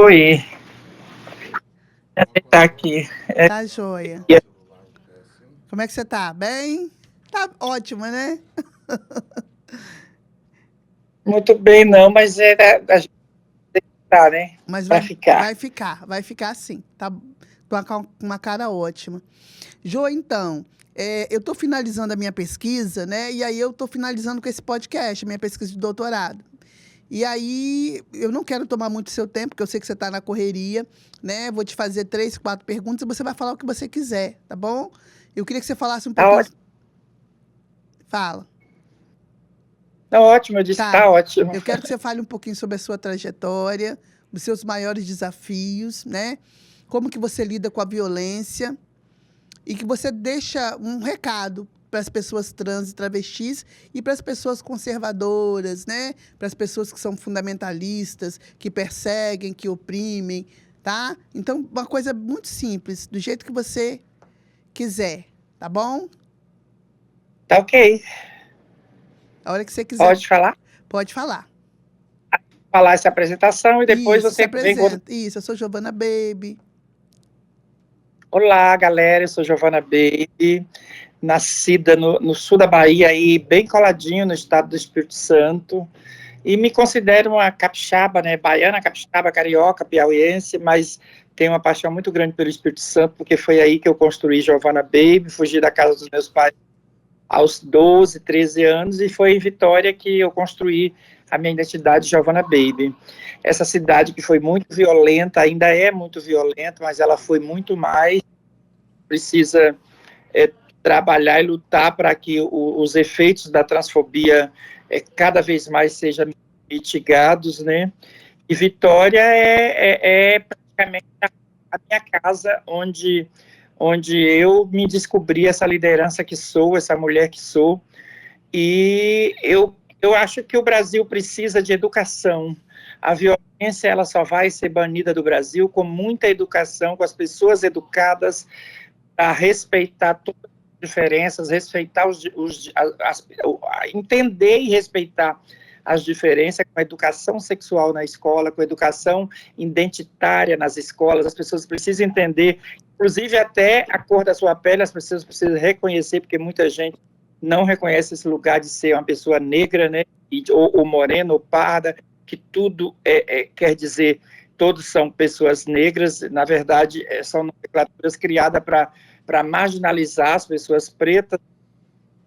Oi, tá aqui. Tá joia. Como é que você tá? Bem? Tá ótima, né? Muito bem, não, mas a gente tá, né? Mas Para vai, ficar. vai ficar sim. Tá com uma cara ótima. Jô, então, eu tô finalizando a minha pesquisa, né? E aí eu tô finalizando com esse podcast, minha pesquisa de doutorado. E aí, eu não quero tomar muito seu tempo, porque eu sei que você está na correria, né? Vou te fazer 3, 4 perguntas e você vai falar o que você quiser, tá bom? Eu queria que você falasse um Tá pouquinho. ótimo, Fala. tá ótimo, eu disse, Tá. tá ótimo. Eu quero que você fale um pouquinho sobre a sua trajetória, os seus maiores desafios, né? Como que você lida com a violência e que você deixa um recado para as pessoas trans e travestis e para as pessoas conservadoras, né? Para as pessoas que são fundamentalistas, que perseguem, que oprimem, tá? Então, uma coisa muito simples, do jeito que você quiser, tá bom? Tá ok, A hora que você quiser, pode falar? pode falar. Falar essa apresentação e depois Isso, se você vem com outro. apresenta. Isso, eu sou Giovana Baby. Olá, galera, eu sou Giovana Baby, nascida no sul da Bahia, aí, bem coladinho no estado do Espírito Santo. E me considero uma capixaba, né? Baiana, capixaba, carioca, piauiense, mas tenho uma paixão muito grande pelo Espírito Santo, porque foi aí que eu construí Giovana Baby, fugi da casa dos meus pais aos 12, 13 anos, e foi em Vitória que eu construí a minha identidade Giovana Baby. Essa cidade que foi muito violenta, ainda é muito violenta, mas ela foi muito mais, precisa trabalhar e lutar para que os efeitos da transfobia cada vez mais sejam mitigados, né? E Vitória é praticamente a minha casa onde eu me descobri essa liderança que sou, essa mulher que sou, e eu acho que o Brasil precisa de educação. A violência ela só vai ser banida do Brasil com muita educação, com as pessoas educadas a respeitar todas as diferenças, respeitar entender e respeitar as diferenças com a educação sexual na escola, com a educação identitária nas escolas. As pessoas precisam entender, inclusive até a cor da sua pele, as pessoas precisam reconhecer, porque muita gente não reconhece esse lugar de ser uma pessoa negra, né, ou morena, ou parda, que tudo quer dizer, todos são pessoas negras, na verdade, são nomenclaturas criadas para marginalizar as pessoas pretas.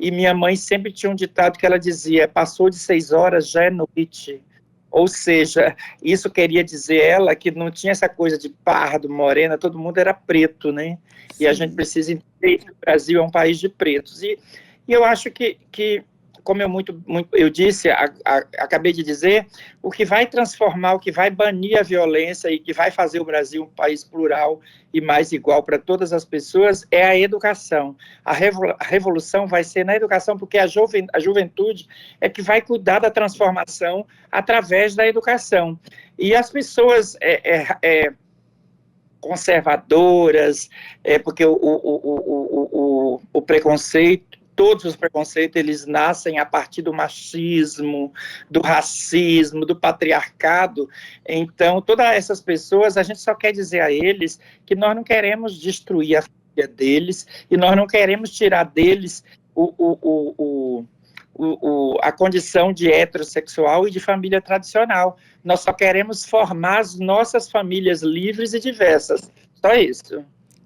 E minha mãe sempre tinha um ditado que ela dizia: passou de 6 horas, já é noite. Ou seja, isso queria dizer ela que não tinha essa coisa de pardo, morena, todo mundo era preto, né? E a gente Sim. precisa entender que o Brasil é um país de pretos. E eu acho que como eu disse, acabei de dizer, o que vai transformar, o que vai banir a violência e que vai fazer o Brasil um país plural e mais igual para todas as pessoas é a educação. A revolução vai ser na educação, porque a juventude é que vai cuidar da transformação através da educação. E as pessoas conservadoras, porque o preconceito, todos os preconceitos, eles nascem a partir do machismo, do racismo, do patriarcado. Então, todas essas pessoas, a gente só quer dizer a eles que nós não queremos destruir a família deles e nós não queremos tirar deles a condição de heterossexual e de família tradicional. Nós só queremos formar as nossas famílias livres e diversas. Só isso.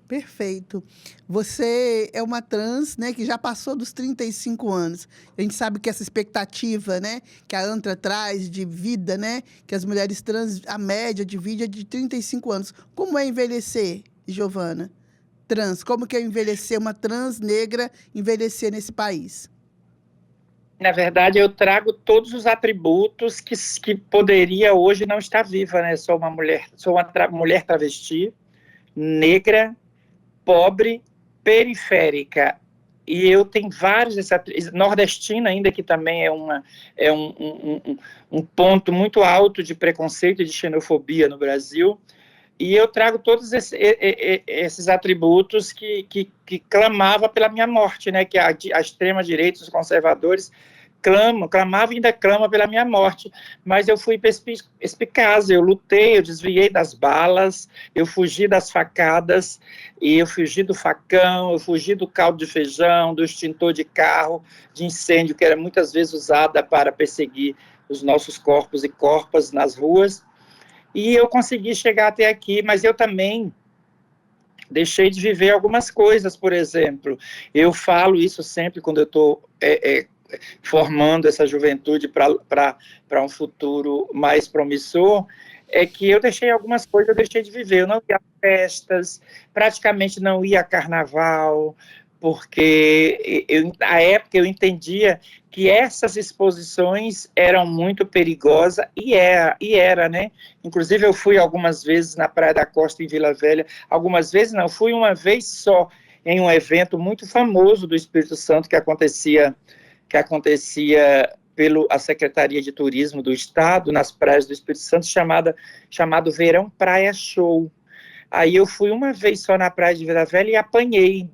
Perfeito. Você é uma trans, né, que já passou dos 35 anos. A gente sabe que essa expectativa, né, que a ANTRA traz de vida, né, que as mulheres trans, a média de vida é de 35 anos. Como é envelhecer, Giovana? Trans, como que é envelhecer, uma trans negra envelhecer nesse país? Na verdade, eu trago todos os atributos que poderia hoje não estar viva, né? Sou uma mulher, mulher travesti, negra, pobre, periférica. E eu tenho vários, nordestina ainda, que também é um ponto muito alto de preconceito e de xenofobia no Brasil. E eu trago todos esses atributos que clamava pela minha morte, né? Que a extrema-direita, os conservadores, clamava e ainda clama pela minha morte, mas eu fui perspicaz, eu lutei, eu desviei das balas, eu fugi das facadas, e eu fugi do facão, eu fugi do caldo de feijão, do extintor de carro, de incêndio, que era muitas vezes usada para perseguir os nossos corpos e corpas nas ruas, e eu consegui chegar até aqui, mas eu também deixei de viver algumas coisas, por exemplo. Eu falo isso sempre quando eu estou formando essa juventude para um futuro mais promissor, é que eu deixei algumas coisas, eu deixei de viver. Eu não ia a festas, praticamente não ia a carnaval, porque na época eu entendia que essas exposições eram muito perigosas, e era, né? Inclusive eu fui algumas vezes na Praia da Costa, em Vila Velha, algumas vezes não, fui uma vez só, em um evento muito famoso do Espírito Santo que acontecia pela Secretaria de Turismo do Estado, nas praias do Espírito Santo, chamado Verão Praia Show. Aí eu fui uma vez só na praia de Vila Velha e apanhei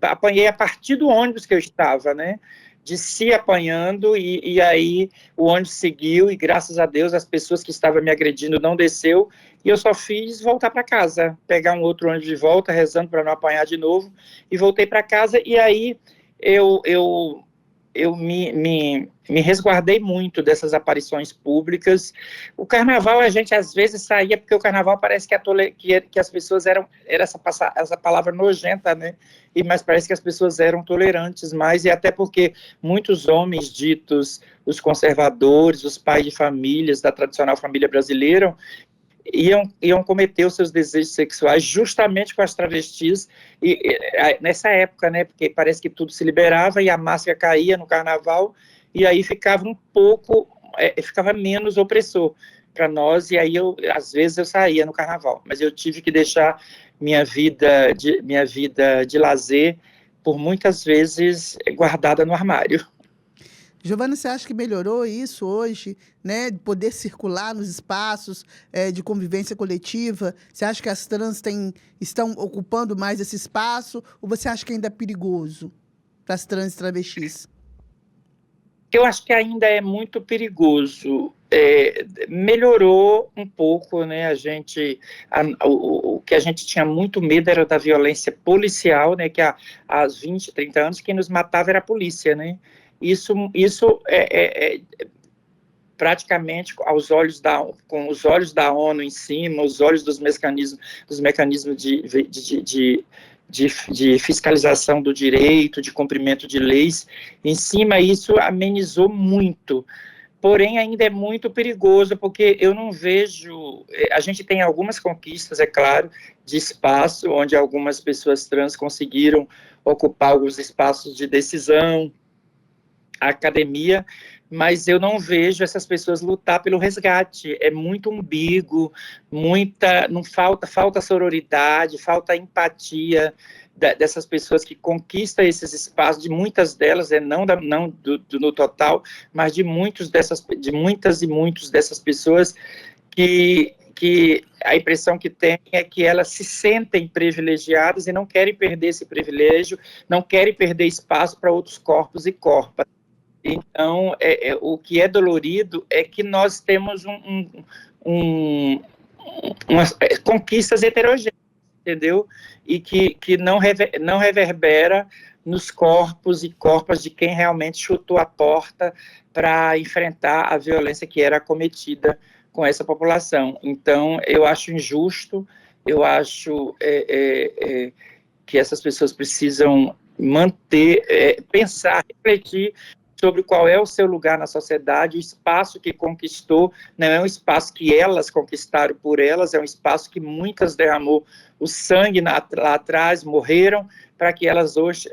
a partir do ônibus que eu estava, né? Desci apanhando e aí o ônibus seguiu e graças a Deus as pessoas que estavam me agredindo não desceu e eu só fiz voltar para casa, pegar um outro ônibus de volta, rezando para não apanhar de novo e voltei para casa e aí eu me resguardei muito dessas aparições públicas. O carnaval, a gente às vezes saía, porque o carnaval parece que as pessoas eram essa palavra nojenta, né? Mas parece que as pessoas eram tolerantes mais, e até porque muitos homens ditos os conservadores, os pais de famílias da tradicional família brasileira, iam cometer os seus desejos sexuais justamente com as travestis, nessa época, né, porque parece que tudo se liberava e a máscara caía no carnaval, e aí ficava ficava menos opressor para nós, e aí às vezes eu saía no carnaval, mas eu tive que deixar minha vida de lazer por muitas vezes guardada no armário. Giovana, você acha que melhorou isso hoje, né? De poder circular nos espaços de convivência coletiva? Você acha que as trans estão ocupando mais esse espaço? Ou você acha que ainda é perigoso para as trans e travestis? Eu acho que ainda é muito perigoso. Melhorou um pouco, né? O que a gente tinha muito medo era da violência policial, né? Que há 20, 30 anos quem nos matava era a polícia, né? Isso praticamente com os olhos da ONU em cima, os olhos dos mecanismos de fiscalização do direito, de cumprimento de leis, em cima, isso amenizou muito. Porém, ainda é muito perigoso, porque eu não vejo... A gente tem algumas conquistas, é claro, de espaço, onde algumas pessoas trans conseguiram ocupar alguns espaços de decisão, a academia, mas eu não vejo essas pessoas lutar pelo resgate. É muito umbigo, não falta sororidade, falta empatia dessas pessoas que conquistam esses espaços, de muitas delas, não no total, mas de muitas e muitos dessas pessoas que a impressão que tem é que elas se sentem privilegiadas e não querem perder esse privilégio, não querem perder espaço para outros corpos e corpas. Então, o que é dolorido é que nós temos umas conquistas heterogêneas, entendeu? E que não reverbera nos corpos e corpas de quem realmente chutou a porta para enfrentar a violência que era cometida com essa população. Então, eu acho injusto, eu acho que essas pessoas precisam pensar, refletir sobre qual é o seu lugar na sociedade, o espaço que conquistou, não é um espaço que elas conquistaram por elas, é um espaço que muitas derramou o sangue lá atrás, morreram, para que elas hoje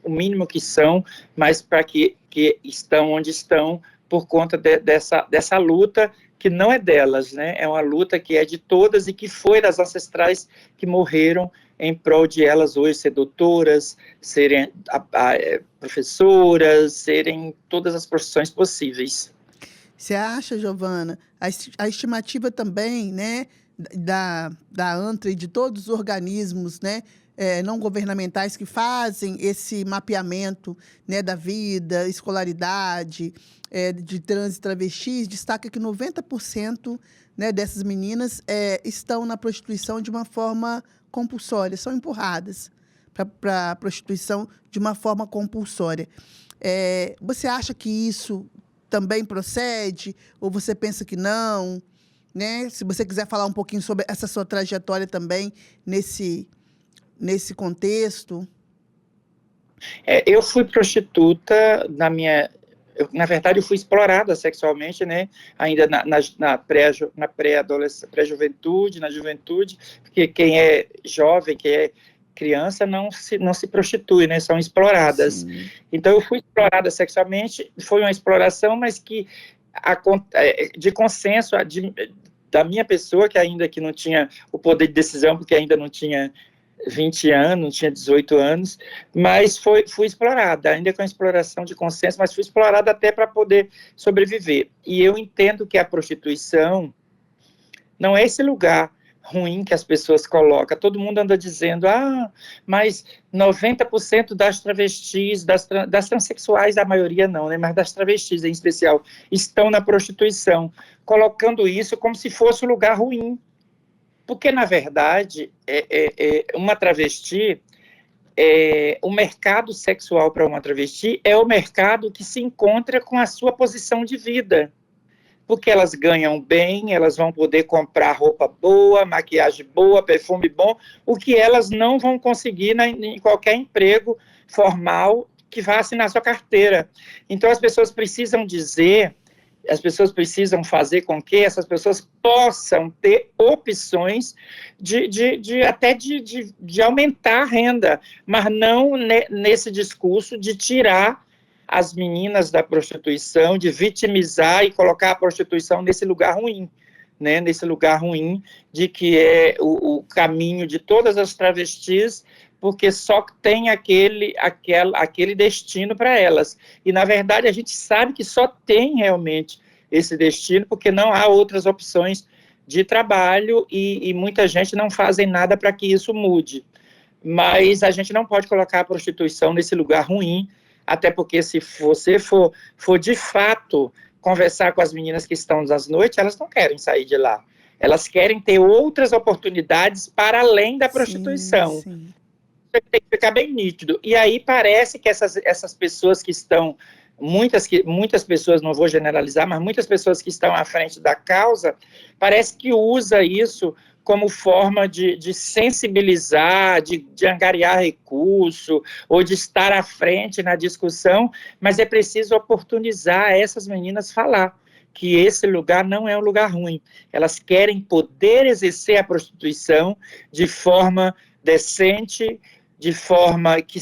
o mínimo que são, mas para que estão onde estão, por conta dessa luta que não é delas, né? É uma luta que é de todas e que foi das ancestrais que morreram em prol de elas hoje ser doutoras, serem professoras, serem todas as profissões possíveis. Você acha, Giovana, a estimativa também, né, da ANTRA e de todos os organismos, né, não governamentais que fazem esse mapeamento, né, da vida, escolaridade, de trans e travestis, destaca que 90%, né, dessas meninas estão na prostituição de uma forma compulsória, são empurradas para a prostituição de uma forma compulsória. Você acha que isso também procede? Ou você pensa que não? Né? Se você quiser falar um pouquinho sobre essa sua trajetória também nesse contexto. Eu fui prostituta na verdade, eu fui explorada sexualmente, né? Ainda na pré-adolescência, pré-juventude, na juventude, porque quem é jovem, quem é criança, não se prostitui, né? São exploradas. Sim. Então, eu fui explorada sexualmente, foi uma exploração, mas que de consenso da minha pessoa, que não tinha o poder de decisão, porque ainda não tinha 20 anos, não tinha 18 anos, mas fui explorada, ainda com a exploração de consenso, mas fui explorada até para poder sobreviver. E eu entendo que a prostituição não é esse lugar ruim que as pessoas colocam. Todo mundo anda dizendo, mas 90% das travestis, das transexuais, a maioria não, né, mas das travestis em especial, estão na prostituição, colocando isso como se fosse um lugar ruim. Porque, na verdade, uma travesti, o mercado sexual para uma travesti é o mercado que se encontra com a sua posição de vida. Porque elas ganham bem, elas vão poder comprar roupa boa, maquiagem boa, perfume bom, o que elas não vão conseguir em qualquer emprego formal que vá assinar sua carteira. Então, as pessoas precisam fazer com que essas pessoas possam ter opções até de aumentar a renda, mas não nesse discurso de tirar as meninas da prostituição, de vitimizar e colocar a prostituição nesse lugar ruim, né? Nesse lugar ruim de que é o caminho de todas as travestis, porque só tem aquele destino para elas. E, na verdade, a gente sabe que só tem realmente esse destino, porque não há outras opções de trabalho e muita gente não fazem nada para que isso mude. Mas a gente não pode colocar a prostituição nesse lugar ruim, até porque se você for de fato conversar com as meninas que estão nas noites, elas não querem sair de lá. Elas querem ter outras oportunidades para além da prostituição. Sim. Tem que ficar bem nítido. E aí parece que essas pessoas que estão, muitas pessoas, não vou generalizar, mas muitas pessoas que estão à frente da causa, parece que usa isso como forma de sensibilizar, de angariar recurso, ou de estar à frente na discussão, mas é preciso oportunizar essas meninas falar que esse lugar não é um lugar ruim. Elas querem poder exercer a prostituição de forma decente, de forma que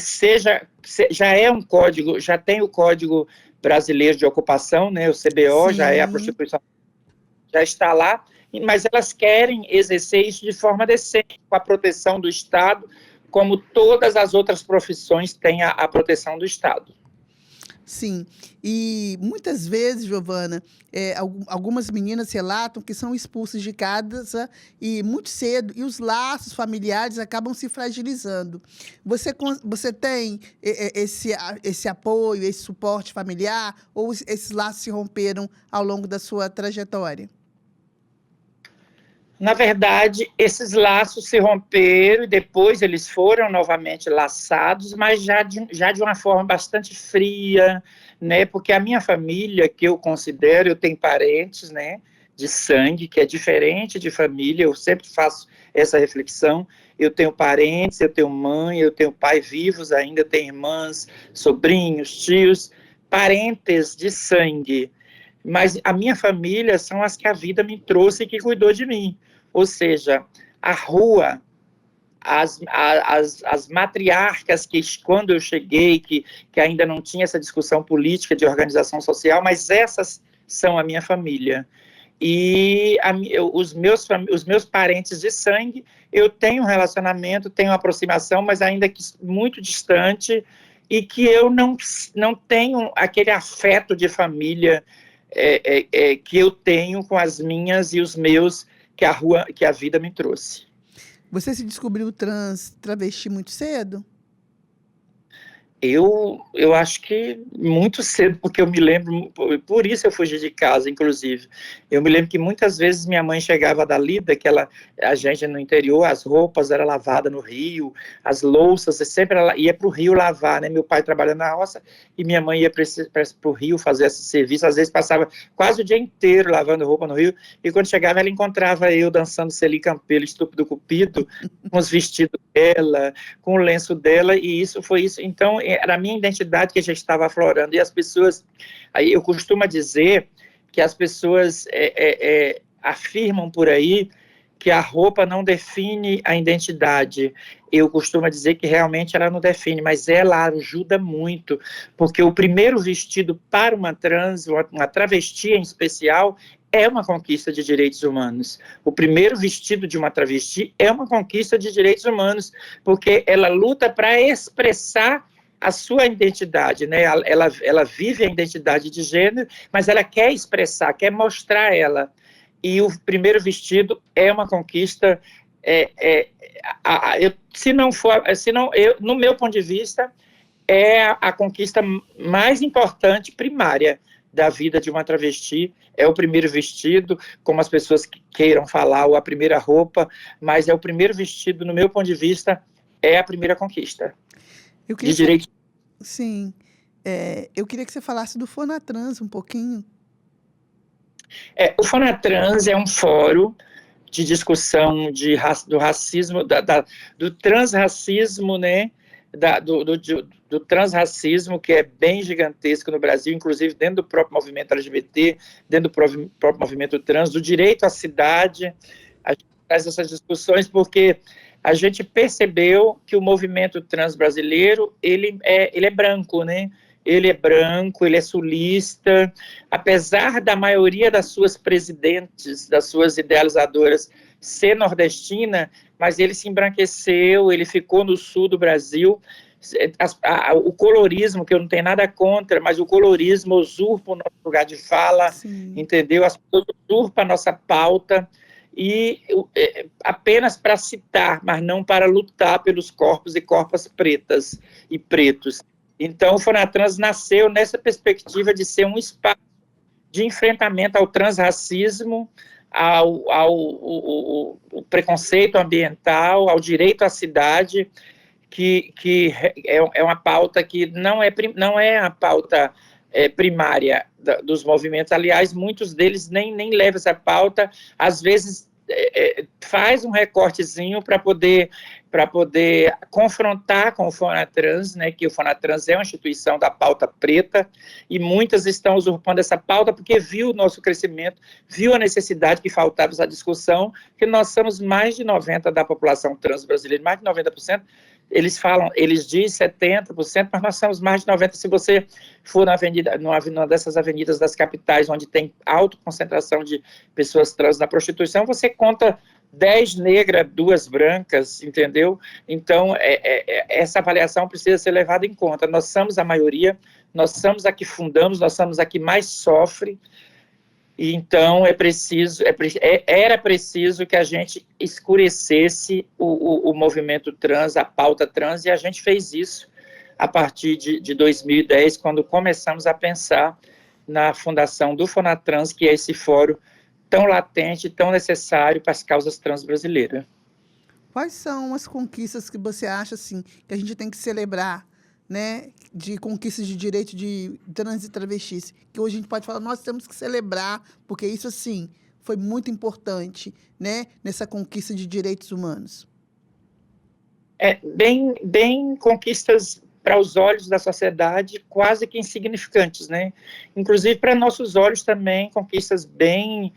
já é um código, já tem o Código Brasileiro de Ocupação, né, o CBO, Sim. já é a prostituição, já está lá, mas elas querem exercer isso de forma decente, com a proteção do Estado, como todas as outras profissões têm a proteção do Estado. Sim, e muitas vezes, Giovana, algumas meninas relatam que são expulsas de casa e muito cedo, e os laços familiares acabam se fragilizando. Você tem esse apoio, esse suporte familiar, ou esses laços se romperam ao longo da sua trajetória? Na verdade, esses laços se romperam e depois eles foram novamente laçados, mas já de uma forma bastante fria, né? Porque a minha família, que eu considero, eu tenho parentes, né, de sangue, que é diferente de família, eu sempre faço essa reflexão. Eu tenho parentes, eu tenho mãe, eu tenho pai vivos ainda, eu tenho irmãs, sobrinhos, tios, parentes de sangue. Mas a minha família são as que a vida me trouxe e que cuidou de mim. Ou seja, a rua, as matriarcas que, quando eu cheguei, que ainda não tinha essa discussão política de organização social, mas essas são a minha família. E os meus parentes de sangue, eu tenho um relacionamento, tenho uma aproximação, mas ainda que muito distante, e que eu não tenho aquele afeto de família que eu tenho com as minhas e os meus que a vida me trouxe. Você se descobriu trans, travesti muito cedo? Eu acho que muito cedo, porque eu me lembro, por isso eu fugi de casa, inclusive. Eu me lembro que muitas vezes minha mãe chegava da lida, a gente no interior, as roupas eram lavadas no rio, as louças, sempre ela ia para o rio lavar, né? Meu pai trabalhando na roça e minha mãe ia para o rio fazer esse serviço. Às vezes passava quase o dia inteiro lavando roupa no rio, e quando chegava ela encontrava eu dançando Celi Campelo, Estúpido Cupido, com os vestidos dela, com o lenço dela, e isso foi isso. Então, era a minha identidade que já estava aflorando, e as pessoas, aí eu costumo dizer que as pessoas afirmam por aí que a roupa não define a identidade. Eu costumo dizer que realmente ela não define, mas ela ajuda muito, porque o primeiro vestido para uma trans, uma travesti em especial, é uma conquista de direitos humanos. O primeiro vestido de uma travesti é uma conquista de direitos humanos, porque ela luta para expressar a sua identidade, né? Ela vive a identidade de gênero, mas ela quer expressar, quer mostrar ela. E o primeiro vestido é uma conquista. Se não for, no meu ponto de vista, é a conquista mais importante, primária, da vida de uma travesti. É o primeiro vestido, como as pessoas queiram falar, ou a primeira roupa, mas é o primeiro vestido, no meu ponto de vista, é a primeira conquista Eu queria de que você... direito. Sim. Eu queria que você falasse do Fonatrans um pouquinho. O Fonatrans é um fórum de discussão do racismo, do transracismo, né? Do transracismo, que é bem gigantesco no Brasil, inclusive dentro do próprio movimento LGBT, dentro do próprio movimento trans, do direito à cidade. A gente faz essas discussões porque a gente percebeu que o movimento trans brasileiro, ele é branco, né? Ele é branco, ele é sulista, apesar da maioria das suas presidentes, das suas idealizadoras ser nordestina, mas ele se embranqueceu, ele ficou no sul do Brasil. O colorismo, que eu não tenho nada contra, mas o colorismo usurpa o nosso lugar de fala, Sim. entendeu? As pessoas usurpam a nossa pauta, e apenas para citar, mas não para lutar pelos corpos e corpas pretas e pretos. Então, o Fonatrans nasceu nessa perspectiva de ser um espaço de enfrentamento ao transracismo, ao preconceito ambiental, ao direito à cidade, que é uma pauta que não é a pauta primária dos movimentos. Aliás, muitos deles nem levam essa pauta, às vezes faz um recortezinho para poder confrontar com o Fonatrans, né, que o Fonatrans é uma instituição da pauta preta, e muitas estão usurpando essa pauta porque viu o nosso crescimento, viu a necessidade que faltava essa discussão, que nós somos mais de 90% da população trans brasileira, mais de 90%. Eles dizem 70%, mas nós somos mais de 90%. Se você for numa dessas avenidas das capitais, onde tem alta concentração de pessoas trans na prostituição, você conta 10 negras, 2 brancas, entendeu? Então, essa avaliação precisa ser levada em conta. Nós somos a maioria, nós somos a que fundamos, nós somos a que mais sofre, e então era preciso que a gente escurecesse o movimento trans, a pauta trans, e a gente fez isso a partir de 2010, quando começamos a pensar na fundação do Fonatrans, que é esse fórum tão latente, tão necessário para as causas trans brasileiras. Quais são as conquistas que você acha assim, que a gente tem que celebrar, né, de conquistas de direito de trans e travestis, que hoje a gente pode falar, nós temos que celebrar, porque isso, assim, foi muito importante, né, nessa conquista de direitos humanos? Bem conquistas para os olhos da sociedade quase que insignificantes, né? Inclusive para nossos olhos também, conquistas bem,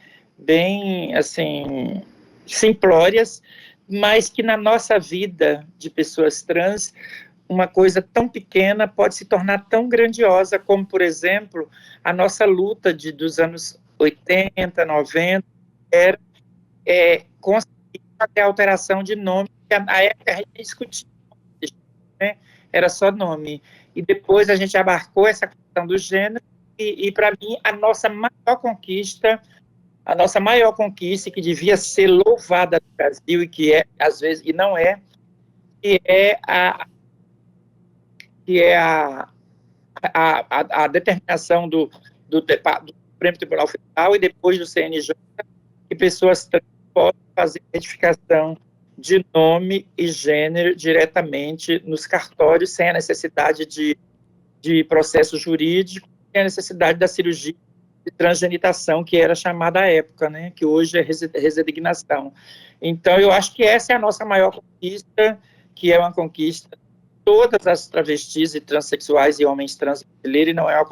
assim, simplórias, mas que na nossa vida de pessoas trans, uma coisa tão pequena pode se tornar tão grandiosa, como, por exemplo, a nossa luta dos anos 80, 90, era conseguir fazer a alteração de nome, que na época a gente discutia, né? Era só nome. E depois a gente abarcou essa questão do gênero, e para mim, a nossa maior conquista a nossa maior conquista, que devia ser louvada no Brasil e que é, às vezes, e não é, que é a determinação do Supremo Tribunal Federal e depois do CNJ, que pessoas trans podem fazer identificação de nome e gênero diretamente nos cartórios, sem a necessidade de processo jurídico, sem a necessidade da cirurgia de transgenitação, que era chamada à época, né, que hoje é resignação. Então, eu acho que essa é a nossa maior conquista, que é uma conquista de todas as travestis e transexuais e homens trans brasileiros, e não é uma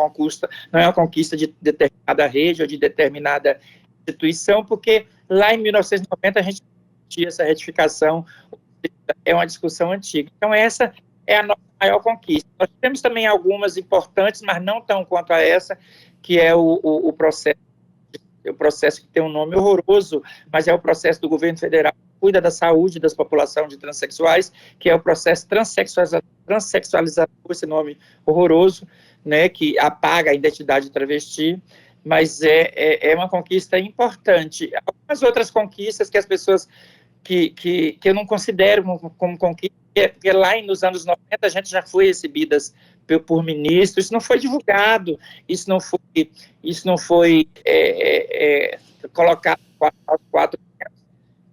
conquista de determinada rede ou de determinada instituição, porque lá em 1990 a gente tinha essa retificação, é uma discussão antiga. Então, essa é a nossa maior conquista. Nós temos também algumas importantes, mas não tão quanto a essa, que é o processo que tem um nome horroroso, mas é o processo do governo federal que cuida da saúde das populações de transexuais, que é o processo transexualizador, esse nome horroroso, né, que apaga a identidade travesti, mas é uma conquista importante. Algumas outras conquistas que as pessoas que eu não considero como conquista, porque lá nos anos 90 a gente já foi recebidas por ministros, isso não foi divulgado, isso não foi colocado aos quatro.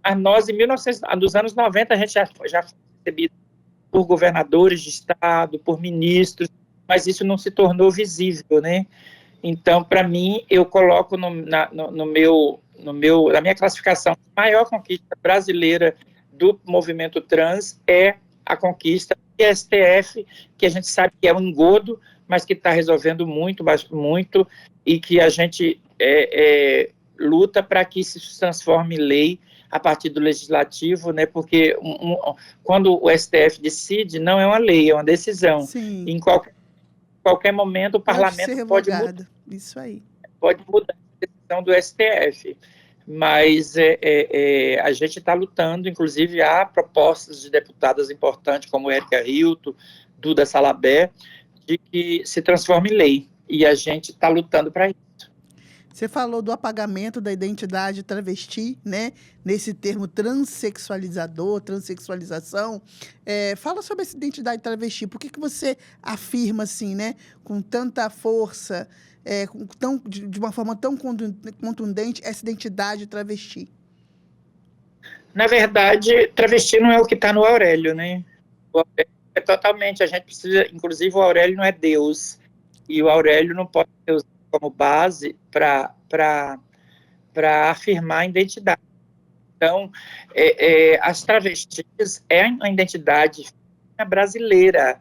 Mas nós, nos anos 90, a gente já foi recebido por governadores de estado, por ministros, mas isso não se tornou visível, né? Então, para mim, eu coloco na minha classificação, a maior conquista brasileira do movimento trans é a conquista do STF, que a gente sabe que é um engodo, mas que está resolvendo muito, e que a gente luta para que isso se transforme em lei a partir do legislativo, né? Porque quando o STF decide, não é uma lei, é uma decisão. Sim. Em qualquer momento o parlamento pode mudar. Isso aí. Pode mudar a decisão do STF, mas a gente está lutando, inclusive há propostas de deputadas importantes como Érica Hilton, Duda Salabert, de que se transforme em lei, e a gente está lutando para isso. Você falou do apagamento da identidade travesti, né? Nesse termo transexualizador, transexualização. Fala sobre essa identidade travesti. Por que você afirma assim, né? Com tanta força, de uma forma tão contundente, essa identidade travesti? Na verdade, travesti não é o que está no Aurélio, né? O Aurélio é totalmente, a gente precisa, inclusive o Aurélio não é Deus, e o Aurélio não pode ser usado como base para afirmar a identidade. Então, as travestis é uma identidade brasileira,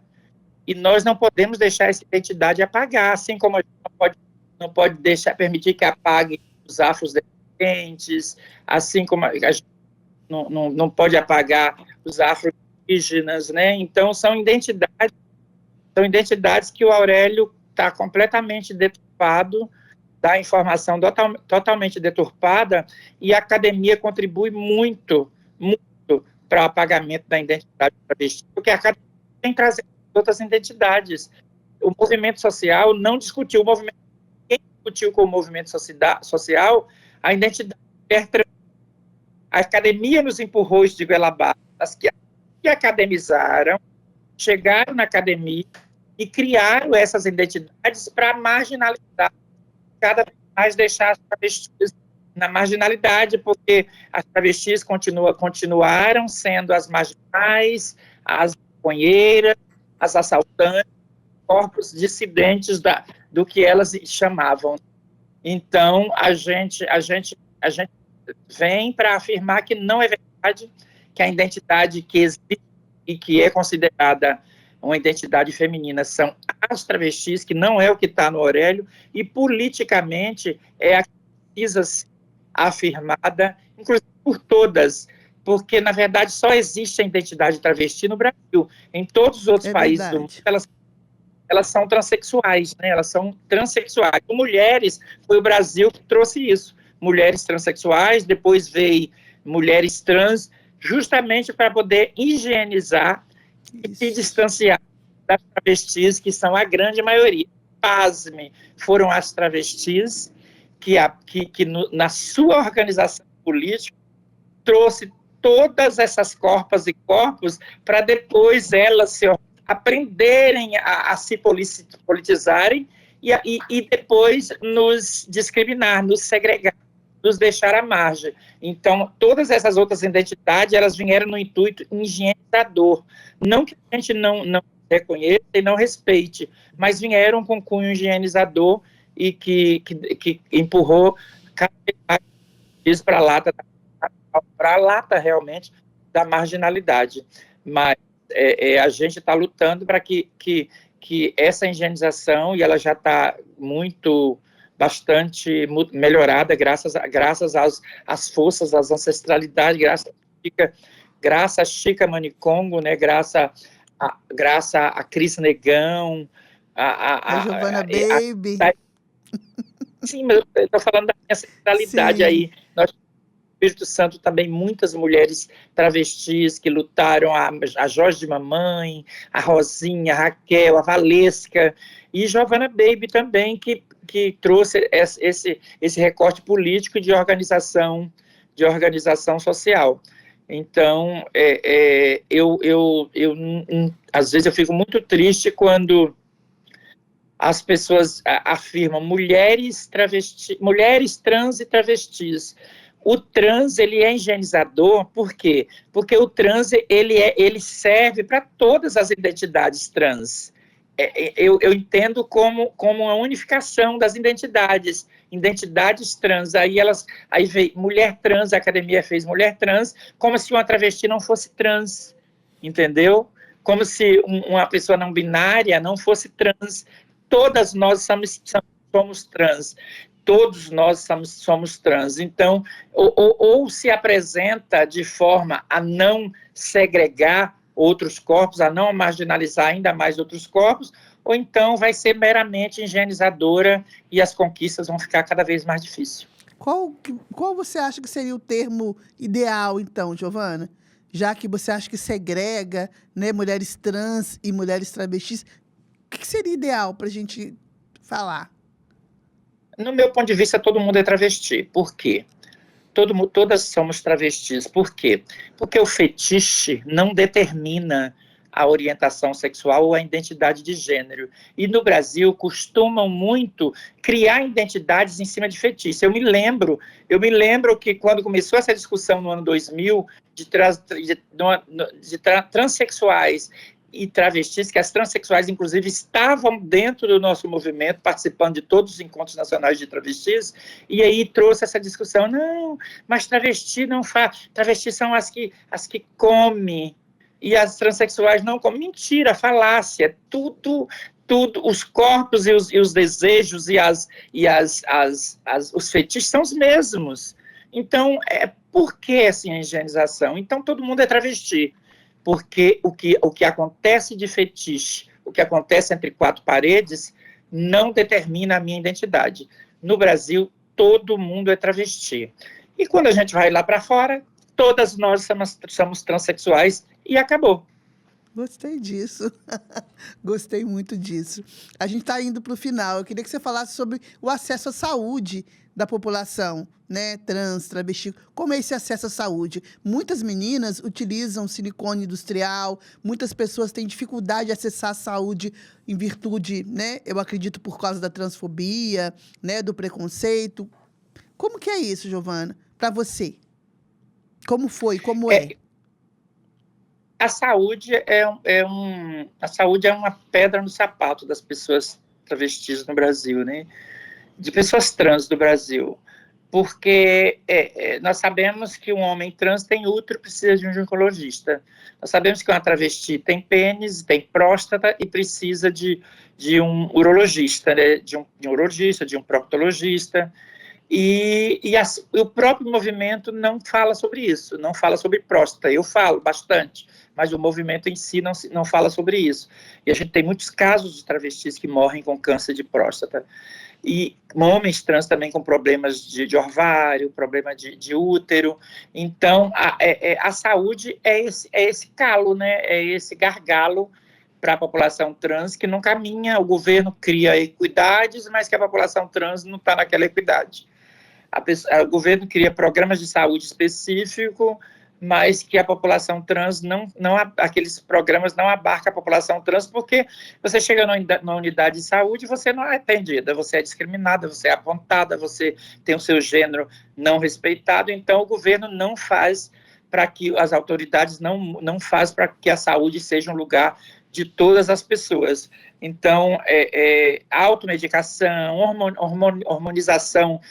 e nós não podemos deixar essa identidade apagar, assim como a gente não pode permitir que apague os afrodescendentes, assim como a gente não pode apagar os afro-indígenas, né? Então, são identidades que o Aurélio está completamente deturpado, da informação totalmente deturpada, e a academia contribui muito para o apagamento da identidade travesti, porque a academia tem trazido outras identidades. O movimento social não discutiu, quem discutiu com o movimento social a identidade trans. A academia nos empurrou isso de goela abaixo, as que academizaram, chegaram na academia e criaram essas identidades para marginalizar, cada vez mais deixar as travestis na marginalidade, porque as travestis continuaram sendo as marginais, as maconheiras, as assaltantes, corpos dissidentes do que elas chamavam. Então, a gente vem para afirmar que não é verdade, que a identidade que existe e que é considerada uma identidade feminina são as travestis, que não é o que está no Aurélio, e politicamente é a que precisa ser afirmada, inclusive por todas, porque, na verdade, só existe a identidade travesti no Brasil. Em todos os outros países do mundo, elas são transexuais, né? Elas são transexuais. Com mulheres, foi o Brasil que trouxe isso. Mulheres transexuais, depois veio mulheres trans, justamente para poder higienizar e se distanciar das travestis, que são a grande maioria. Pasme, foram as travestis na sua organização política trouxe todas essas corpas e corpos para depois elas aprenderem a se politizarem e depois nos discriminar, nos segregar, nos deixar à margem. Então, todas essas outras identidades, elas vieram no intuito higienizador. Não que a gente não reconheça e não respeite, mas vieram com cunho higienizador e que empurrou cada vez mais para a lata realmente da marginalidade. Mas a gente está lutando para que essa higienização, e ela já está bastante melhorada, graças às forças, às ancestralidades, graças a Chica Manicongo, né, graças a Cris Negão, a Giovanna Baby. Sim, mas eu estou falando da ancestralidade aí. Nós Espírito Santo também muitas mulheres travestis que lutaram, a Jorge de Mamãe, a Rosinha, a Raquel, a Valesca, e Giovanna Baby também, que trouxe esse recorte político de organização social. Então, às vezes eu fico muito triste quando as pessoas afirmam mulheres trans e travestis. O trans, ele é higienizador, por quê? Porque o trans, ele serve para todas as identidades trans. Eu entendo como uma unificação das identidades trans. Aí veio mulher trans, a academia fez mulher trans, como se uma travesti não fosse trans, entendeu? Como se uma pessoa não binária não fosse trans. Todas nós somos trans. Todos nós somos trans. Então, ou se apresenta de forma a não segregar outros corpos, a não marginalizar ainda mais outros corpos, ou então vai ser meramente higienizadora e as conquistas vão ficar cada vez mais difíceis. Qual você acha que seria o termo ideal, então, Giovanna? Já que você acha que segrega, né, mulheres trans e mulheres travestis, o que seria ideal para a gente falar? No meu ponto de vista, todo mundo é travesti. Por quê? Todas somos travestis. Por quê? Porque o fetiche não determina a orientação sexual ou a identidade de gênero. E no Brasil costumam muito criar identidades em cima de fetiche. Eu me lembro que quando começou essa discussão no ano 2000 de transexuais e travestis, que as transexuais, inclusive, estavam dentro do nosso movimento, participando de todos os encontros nacionais de travestis, e aí trouxe essa discussão, não, mas travesti não faz, travestis são as que comem, e as transexuais não comem. Mentira, falácia, tudo, os corpos e os desejos os fetiches são os mesmos. Então, por que essa higienização? Então, todo mundo é travesti. Porque o que acontece de fetiche, o que acontece entre quatro paredes, não determina a minha identidade. No Brasil, todo mundo é travesti. E quando a gente vai lá para fora, todas nós somos transexuais e acabou. Gostei disso. Gostei muito disso. A gente está indo para o final. Eu queria que você falasse sobre o acesso à saúde da população, né, trans, travesti. Como é esse acesso à saúde? Muitas meninas utilizam silicone industrial, muitas pessoas têm dificuldade de acessar a saúde em virtude, né, eu acredito, por causa da transfobia, né, do preconceito. Como que é isso, Giovanna, para você? Como foi? Como é? A saúde a saúde é uma pedra no sapato das pessoas travestis no Brasil, né? De pessoas trans do Brasil, porque nós sabemos que um homem trans tem útero, precisa de um ginecologista. Nós sabemos que uma travesti tem pênis, tem próstata e precisa de um urologista, né? de um urologista, de um proctologista. E o próprio movimento não fala sobre isso, não fala sobre próstata. Eu falo bastante, mas o movimento em si não fala sobre isso. E a gente tem muitos casos de travestis que morrem com câncer de próstata. E homens trans também com problemas de ovário, problema de útero. Então, a saúde é esse calo, né? É esse gargalo para a população trans que não caminha, o governo cria equidades, mas que a população trans não está naquela equidade. O governo cria programas de saúde específicos, mas que a população trans aqueles programas não abarcam a população trans, porque você chega na unidade de saúde, você não é atendida, você é discriminada, você é apontada, você tem o seu gênero não respeitado, então o governo não faz para que as autoridades não faz para que a saúde seja um lugar de todas as pessoas. Então, automedicação, hormonização,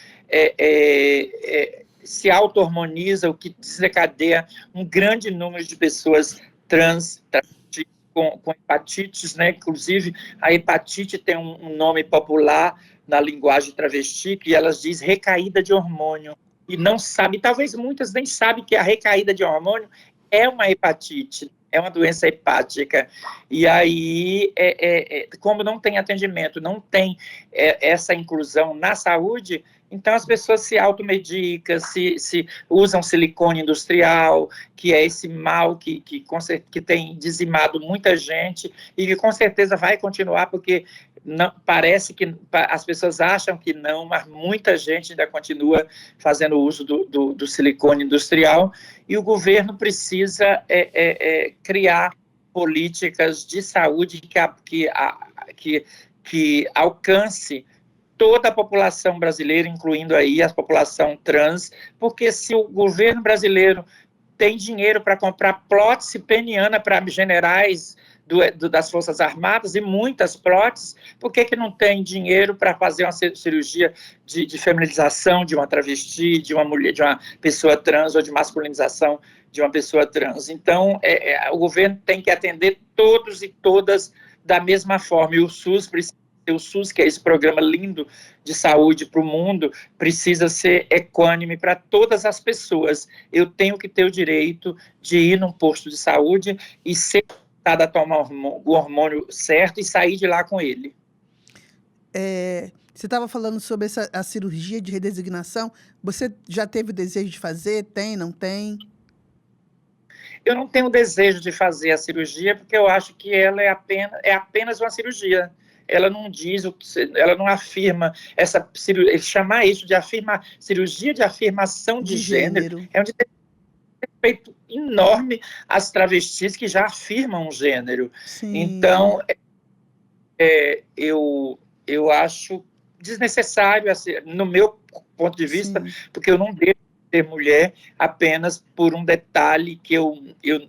se auto-hormoniza, o que desencadeia um grande número de pessoas trans com hepatites, né? Inclusive, a hepatite tem um nome popular na linguagem travesti, que elas dizem recaída de hormônio, e não sabe, talvez muitas nem sabem que a recaída de hormônio é uma hepatite, é uma doença hepática. E aí, como não tem atendimento, não tem essa inclusão na saúde, então as pessoas se automedicam, se usam silicone industrial, que é esse mal que tem dizimado muita gente e que com certeza vai continuar, porque não, parece que as pessoas acham que não, mas muita gente ainda continua fazendo uso do silicone industrial, e o governo precisa criar políticas de saúde que alcance toda a população brasileira, incluindo aí a população trans, porque se o governo brasileiro tem dinheiro para comprar prótese peniana para generais das Forças Armadas, e muitas próteses, por que não tem dinheiro para fazer uma cirurgia de feminilização de uma travesti, de uma mulher, de uma pessoa trans, ou de masculinização de uma pessoa trans? Então, o governo tem que atender todos e todas da mesma forma, e o SUS, que é esse programa lindo de saúde para o mundo, precisa ser equânime para todas as pessoas. Eu tenho que ter o direito de ir num posto de saúde e ser a tomar o hormônio certo e sair de lá com ele. Você estava falando sobre a cirurgia de redesignação. Você já teve o desejo de fazer? Tem, não tem? Eu não tenho desejo de fazer a cirurgia, porque eu acho que ela é apenas uma cirurgia. Ela não diz, ela não afirma essa cirurgia, chamar isso de cirurgia de afirmação de gênero. É um respeito enorme às travestis que já afirmam um gênero. Sim. Então, eu acho desnecessário, assim, no meu ponto de vista, sim, porque eu não devo ser mulher apenas por um detalhe que eu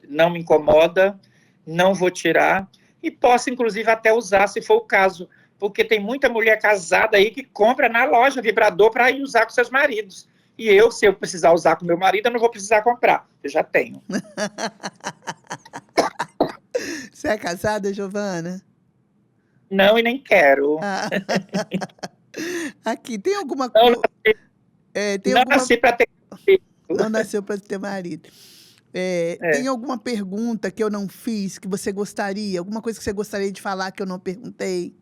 não me incomoda, não vou tirar, e posso, inclusive, até usar, se for o caso, porque tem muita mulher casada aí que compra na loja vibrador para ir usar com seus maridos. E se eu precisar usar com meu marido, eu não vou precisar comprar. Eu já tenho. Você é casada, Giovana? Não, e nem quero. Aqui, tem alguma coisa... Não nasci para ter marido. Não nasceu para ter marido. Tem alguma pergunta que eu não fiz, que você gostaria? Alguma coisa que você gostaria de falar que eu não perguntei?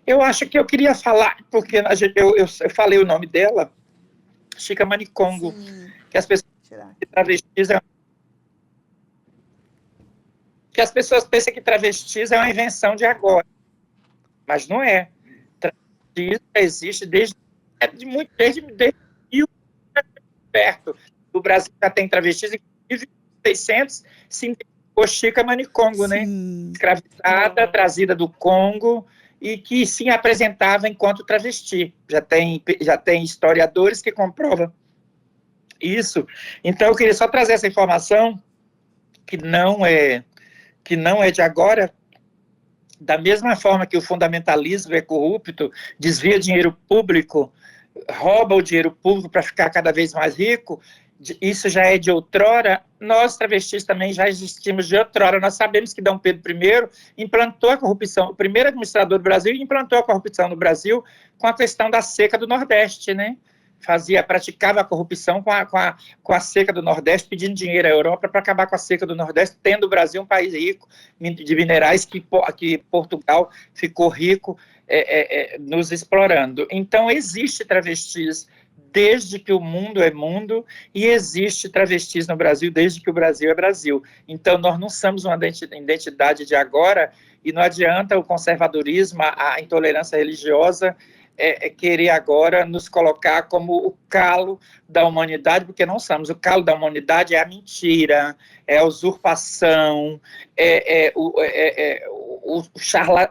Eu acho que eu queria falar, porque eu falei o nome dela, Chica Manicongo, sim, que as pessoas que travestis que as pessoas pensam que travestis é uma invenção de agora, mas não é. Travestis existe desde mil perto. O Brasil já tem travestis, inclusive 600 se identificou Chica Manicongo, né? Escravizada, trazida do Congo, e que se apresentava enquanto travesti. Já tem historiadores que comprovam isso. Então, eu queria só trazer essa informação, que não é de agora. Da mesma forma que o fundamentalismo é corrupto, desvia dinheiro público, rouba o dinheiro público para ficar cada vez mais rico, isso já é de outrora. Nós, travestis, também já existimos de outrora. Nós sabemos que Dom Pedro I implantou a corrupção, o primeiro administrador do Brasil implantou a corrupção no Brasil com a questão da seca do Nordeste, né? Praticava a corrupção com a seca do Nordeste, pedindo dinheiro à Europa para acabar com a seca do Nordeste, tendo o Brasil um país rico de minerais, que Portugal ficou rico nos explorando. Então, existe travestis desde que o mundo é mundo, e existe travestis no Brasil desde que o Brasil é Brasil. Então, nós não somos uma identidade de agora, e não adianta o conservadorismo, a intolerância religiosa, querer agora nos colocar como o calo da humanidade, porque não somos. O calo da humanidade é a mentira, é a usurpação, o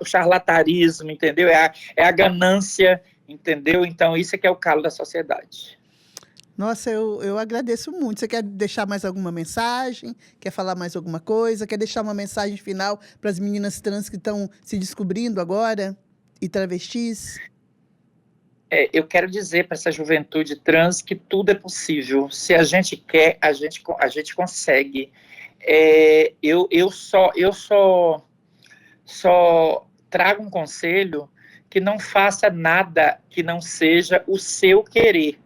charlatanismo, entendeu? É a ganância, entendeu? Então, isso é que é o calo da sociedade. Nossa, eu agradeço muito. Você quer deixar mais alguma mensagem? Quer falar mais alguma coisa? Quer deixar uma mensagem final para as meninas trans que estão se descobrindo agora e travestis? Eu quero dizer para essa juventude trans que tudo é possível. Se a gente quer, a gente consegue. Eu só trago um conselho: que não faça nada que não seja o seu querer,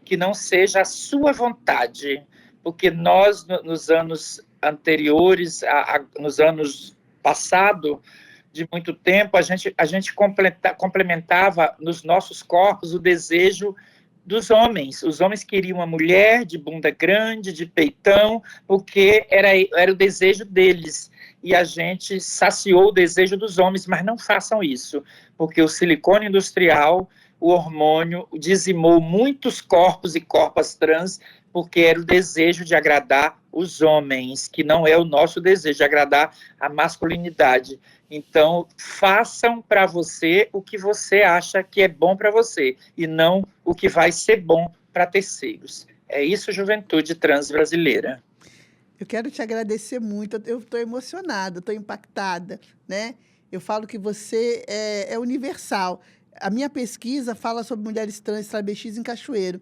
que não seja a sua vontade, porque nós, nos anos anteriores, nos anos passados, de muito tempo, a gente complementava nos nossos corpos o desejo dos homens. Os homens queriam uma mulher de bunda grande, de peitão, porque era o desejo deles. E a gente saciou o desejo dos homens, mas não façam isso, porque o silicone industrial, o hormônio, dizimou muitos corpos e corpas trans, porque era o desejo de agradar os homens, que não é o nosso desejo, de agradar a masculinidade. Então, façam para você o que você acha que é bom para você, e não o que vai ser bom para terceiros. É isso, juventude trans brasileira. Eu quero te agradecer muito. Eu estou emocionada, estou impactada, né? Eu falo que você é universal. A minha pesquisa fala sobre mulheres trans travestis em Cachoeiro,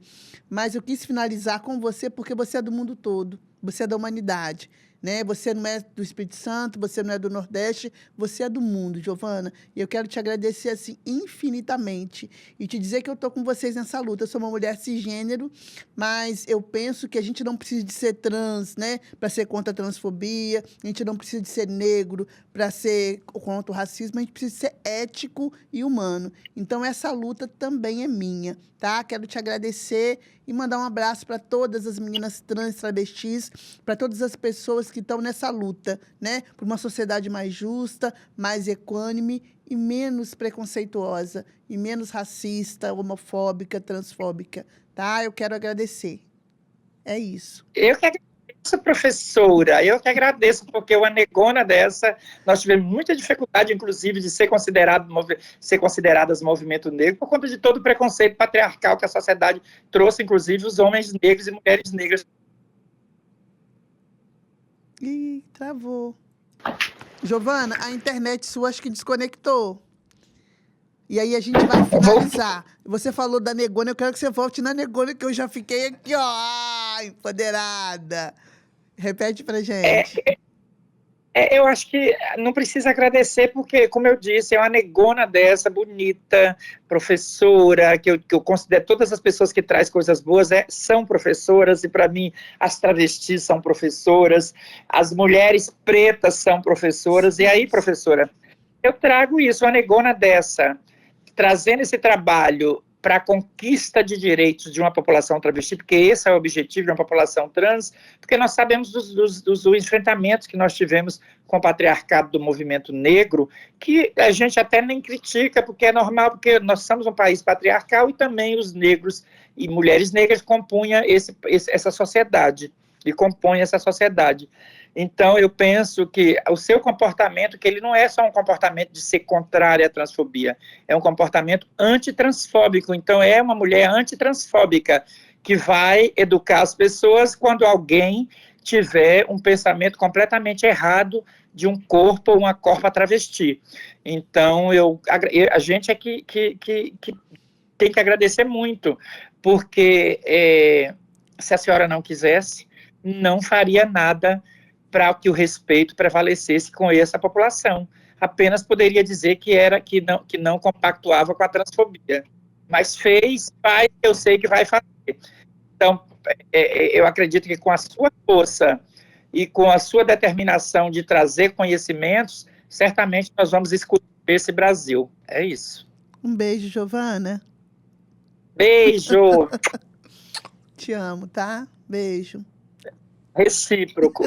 mas eu quis finalizar com você porque você é do mundo todo, você é da humanidade, né? Você não é do Espírito Santo, você não é do Nordeste, você é do mundo, Giovana. E eu quero te agradecer assim infinitamente e te dizer que eu estou com vocês nessa luta. Eu sou uma mulher cisgênero, mas eu penso que a gente não precisa de ser trans, né, para ser contra a transfobia, a gente não precisa de ser negro para ser contra o racismo, a gente precisa ser ético e humano. Então, essa luta também é minha, tá? Quero te agradecer e mandar um abraço para todas as meninas trans, travestis, para todas as pessoas que estão nessa luta, né? Por uma sociedade mais justa, mais equânime e menos preconceituosa, e menos racista, homofóbica, transfóbica, tá? Eu quero agradecer. É isso. Eu que agradeço, professora, eu que agradeço, porque uma negona dessa, nós tivemos muita dificuldade, inclusive, de ser consideradas movimento negro, por conta de todo o preconceito patriarcal que a sociedade trouxe, inclusive, os homens negros e mulheres negras. Ih, travou. Giovana, a internet sua acho que desconectou. E aí a gente vai finalizar. Você falou da negona, eu quero que você volte na negona, que eu já fiquei aqui, ó, empoderada. Repete pra gente. Eu acho que não precisa agradecer, porque, como eu disse, é uma negona dessa, bonita, professora, que eu considero todas as pessoas que trazem coisas boas são professoras, e para mim as travestis são professoras, as mulheres pretas são professoras, e aí, professora, eu trago isso, uma negona dessa, trazendo esse trabalho para a conquista de direitos de uma população travesti, porque esse é o objetivo de uma população trans, porque nós sabemos dos enfrentamentos que nós tivemos com o patriarcado do movimento negro, que a gente até nem critica, porque é normal, porque nós somos um país patriarcal e também os negros e mulheres negras compunham essa sociedade, e compõem essa sociedade. Então, eu penso que o seu comportamento, que ele não é só um comportamento de ser contrário à transfobia, é um comportamento antitransfóbico. Então, é uma mulher antitransfóbica que vai educar as pessoas quando alguém tiver um pensamento completamente errado de um corpo ou uma corpa travesti. Então, a gente é que tem que agradecer muito, porque se a senhora não quisesse, não faria nada para que o respeito prevalecesse com essa população. Apenas poderia dizer que não compactuava com a transfobia. Mas faz, eu sei que vai fazer. Então, eu acredito que com a sua força e com a sua determinação de trazer conhecimentos, certamente nós vamos escutar esse Brasil. É isso. Um beijo, Giovana. Beijo! Te amo, tá? Beijo. Recíproco.